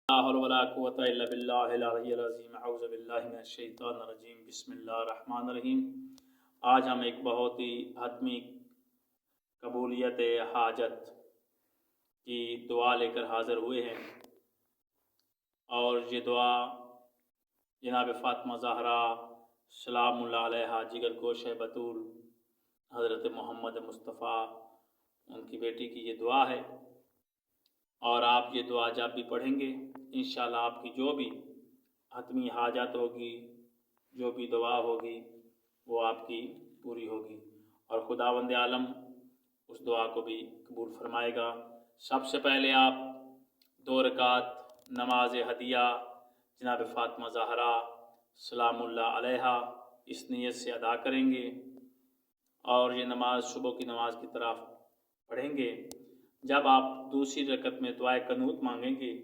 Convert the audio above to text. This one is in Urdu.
لا حول ولا قوة إلا بالله العلی العظیم اعوذ باللہ من الشیطان الرجیم بسم اللہ الرحمن الرحیم۔ آج ہم ایک بہت ہی حتمی قبولیت حاجت کی دعا لے کر حاضر ہوئے ہیں، اور یہ دعا جناب فاطمہ زہرا سلام اللہ علیہا جگر گوشہ بطول حضرت محمد مصطفیٰ ان کی بیٹی کی یہ دعا ہے، اور آپ یہ دعا جب بھی پڑھیں گے انشاءاللہ آپ کی جو بھی حتمی حاجت ہوگی، جو بھی دعا ہوگی وہ آپ کی پوری ہوگی، اور خداوند عالم اس دعا کو بھی قبول فرمائے گا۔ سب سے پہلے آپ 2 رکعت نماز ہدیہ جناب فاطمہ زہرا سلام اللہ علیہا اس نیت سے ادا کریں گے، اور یہ نماز صبح کی نماز کی طرف پڑھیں گے۔ جب آپ دوسری رکعت میں دعائے قنوت مانگیں گے